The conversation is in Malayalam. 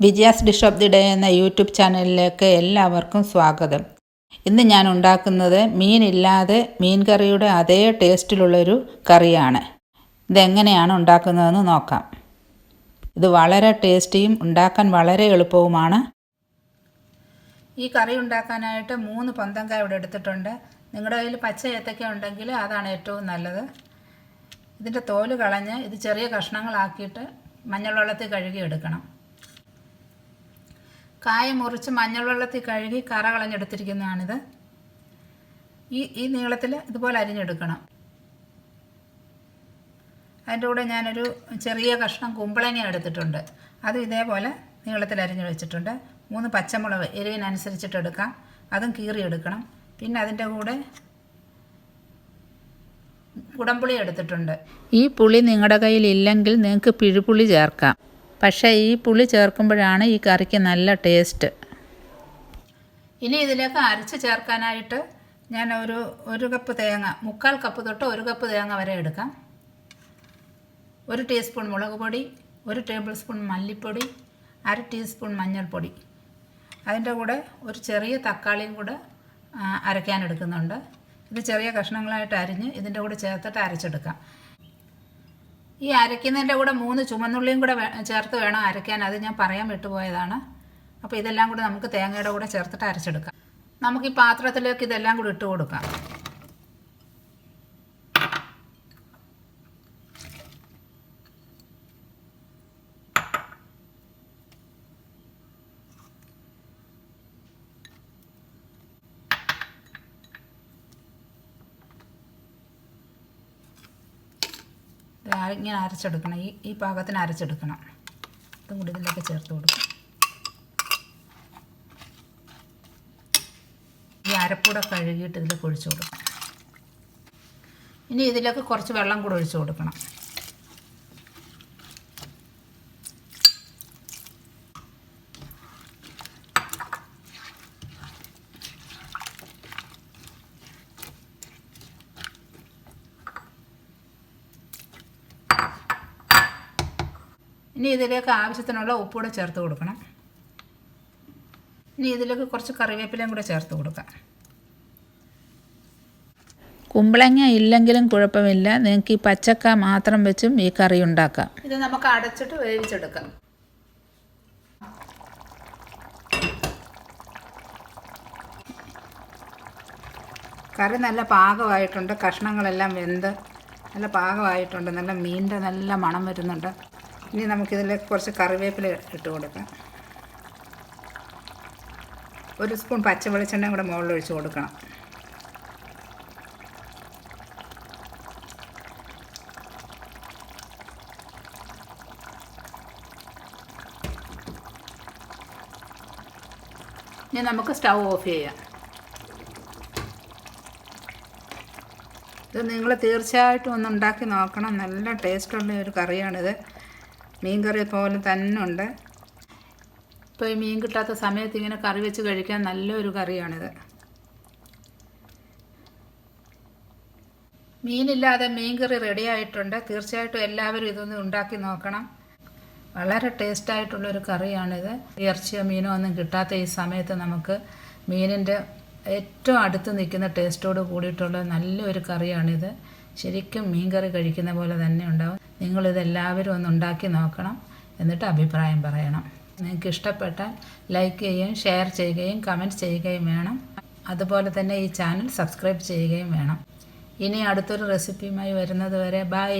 Vijayas dish of the day എന്ന യൂട്യൂബ് ചാനലിലേക്ക് എല്ലാവർക്കും സ്വാഗതം. ഇന്ന് ഞാൻ ഉണ്ടാക്കുന്നത് മീനില്ലാതെ മീൻ കറിയുടെ അതേ ടേസ്റ്റിലുള്ളൊരു കറിയാണ്. ഇതെങ്ങനെയാണ് ഉണ്ടാക്കുന്നതെന്ന് നോക്കാം. ഇത് വളരെ ടേസ്റ്റിയും ഉണ്ടാക്കാൻ വളരെ എളുപ്പവുമാണ്. ഈ കറി ഉണ്ടാക്കാനായിട്ട് 3 പൊന്തങ്കായ ഇവിടെ എടുത്തിട്ടുണ്ട്. നിങ്ങളുടെ കയ്യിൽ പച്ച ഏത്തക്ക ഉണ്ടെങ്കിൽ അതാണ് ഏറ്റവും നല്ലത്. ഇതിൻ്റെ തോല് കളഞ്ഞ് ഇത് ചെറിയ കഷ്ണങ്ങളാക്കിയിട്ട് മഞ്ഞൾ വെള്ളത്തിൽ കഴുകി എടുക്കണം. കായ മുറിച്ച് മഞ്ഞൾ വെള്ളത്തിൽ കഴുകി കറ കളഞ്ഞെടുത്തിരിക്കുന്നതാണിത്. ഈ നീളത്തിൽ ഇതുപോലെ അരിഞ്ഞെടുക്കണം. അതിൻ്റെ കൂടെ ഞാനൊരു ചെറിയ കഷ്ണം കുമ്പളങ്ങ എടുത്തിട്ടുണ്ട്. അതും ഇതേപോലെ നീളത്തിൽ അരിഞ്ഞ് വെച്ചിട്ടുണ്ട്. 3 പച്ചമുളക് എരിവിനനുസരിച്ചിട്ട് എടുക്കാം, അതും കീറിയെടുക്കണം. പിന്നെ അതിൻ്റെ കൂടെ കുടംപുളി എടുത്തിട്ടുണ്ട്. ഈ പുളി നിങ്ങളുടെ കയ്യിൽ ഇല്ലെങ്കിൽ നിങ്ങൾക്ക് പിഴുപുളി ചേർക്കാം. പക്ഷേ ഈ പുളി ചേർക്കുമ്പോഴാണ് ഈ കറിക്ക് നല്ല ടേസ്റ്റ്. ഇനി ഇതിലേക്ക് അരച്ച് ചേർക്കാനായിട്ട് ഞാൻ ഒരു കപ്പ് തേങ്ങ, 3/4 കപ്പ് തൊട്ട് 1 കപ്പ് തേങ്ങ വരെ എടുക്കാം. 1 ടീസ്പൂൺ മുളക് പൊടി, 1 ടേബിൾ സ്പൂൺ മല്ലിപ്പൊടി, 1/2 ടീസ്പൂൺ മഞ്ഞൾപ്പൊടി. അതിൻ്റെ കൂടെ ഒരു ചെറിയ തക്കാളിയും കൂടെ അരയ്ക്കാനെടുക്കുന്നുണ്ട്. ഇത് ചെറിയ കഷ്ണങ്ങളായിട്ട് അരിഞ്ഞ് ഇതിൻ്റെ കൂടെ ചേർത്തിട്ട് അരച്ചെടുക്കാം. ഈ അരയ്ക്കുന്നതിൻ്റെ കൂടെ 3 ചുമന്നുള്ളിയും കൂടെ ചേർത്ത് വേണം അരയ്ക്കാൻ. അത് ഞാൻ പറയാൻ വിട്ടുപോയതാണ്. അപ്പോൾ ഇതെല്ലാം കൂടെ നമുക്ക് തേങ്ങയുടെ കൂടെ ചേർത്തിട്ട് അരച്ചെടുക്കാം. നമുക്ക് ഈ പാത്രത്തിലേക്ക് ഇതെല്ലാം കൂടി ഇട്ട് കൊടുക്കാം. ഇങ്ങനെ അരച്ചെടുക്കണം. ഈ പാകത്തിന് അരച്ചെടുക്കണം. ഇതും കൂടി ഇതിലേക്ക് ചേർത്ത് കൊടുക്കും. ഈ അരപ്പൂടെ കഴുകിയിട്ട് ഇതിലേക്ക് ഒഴിച്ചു കൊടുക്കണം. ഇനി ഇതിലേക്ക് കുറച്ച് വെള്ളം കൂടെ ഒഴിച്ചു കൊടുക്കണം. ഇനി ഇതിലേക്ക് ആവശ്യത്തിനുള്ള ഉപ്പൂടെ ചേർത്ത് കൊടുക്കണം. ഇനി ഇതിലേക്ക് കുറച്ച് കറിവേപ്പിലയും കൂടെ ചേർത്ത് കൊടുക്കാം. കുമ്പളങ്ങ ഇല്ലെങ്കിലും കുഴപ്പമില്ല, നിങ്ങൾക്ക് ഈ പച്ചക്ക മാത്രം വെച്ചും ഈ കറി ഉണ്ടാക്കാം. ഇത് നമുക്ക് അടച്ചിട്ട് വേവിച്ചെടുക്കാം. കറി നല്ല പാകമായിട്ടുണ്ട്. കഷ്ണങ്ങളെല്ലാം വെന്ത് നല്ല പാകമായിട്ടുണ്ട്. നല്ല മീനിൻ്റെ നല്ല മണം വരുന്നുണ്ട്. ഇനി നമുക്കിതിലേക്ക് കുറച്ച് കറിവേപ്പില ഇട്ട് കൊടുക്കാം. 1 സ്പൂൺ പച്ച വെളിച്ചെണ്ണയും കൂടെ മുകളിൽ ഒഴിച്ച് കൊടുക്കണം. ഇനി നമുക്ക് സ്റ്റൗ ഓഫ് ചെയ്യാം. ഇത് നിങ്ങൾ തീർച്ചയായിട്ടും ഒന്ന് ഉണ്ടാക്കി നോക്കണം. നല്ല ടേസ്റ്റുള്ള ഒരു കറിയാണിത്. മീൻ കറി പോലെ തന്നെ ഉണ്ട്. ഇപ്പോൾ ഈ മീൻ കിട്ടാത്ത സമയത്ത് ഇങ്ങനെ കറി വെച്ച് കഴിക്കാൻ നല്ലൊരു കറിയാണിത്. മീനില്ലാതെ മീൻ കറി റെഡി ആയിട്ടുണ്ട്. തീർച്ചയായിട്ടും എല്ലാവരും ഇതൊന്ന് ഉണ്ടാക്കി നോക്കണം. വളരെ ടേസ്റ്റായിട്ടുള്ളൊരു കറിയാണിത്. ഇറച്ചിയോ മീനോ ഒന്നും കിട്ടാത്ത ഈ സമയത്ത് നമുക്ക് മീനിൻ്റെ ഏറ്റവും അടുത്ത് നിൽക്കുന്ന ടേസ്റ്റോട് കൂടിയിട്ടുള്ള നല്ലൊരു കറിയാണിത്. ശരിക്കും മീൻ കറി കഴിക്കുന്ന പോലെ തന്നെ ഉണ്ടാവും. നിങ്ങളിതെല്ലാവരും ഒന്ന് ഉണ്ടാക്കി നോക്കണം. എന്നിട്ട് അഭിപ്രായം പറയണം. നിങ്ങൾക്ക് ഇഷ്ടപ്പെട്ടാൽ ലൈക്ക് ചെയ്യുകയും ഷെയർ ചെയ്യുകയും കമൻറ്റ് ചെയ്യുകയും വേണം. അതുപോലെ തന്നെ ഈ ചാനൽ സബ്സ്ക്രൈബ് ചെയ്യുകയും വേണം. ഇനി അടുത്തൊരു റെസിപ്പിയുമായി വരുന്നത് വരെ ബൈ.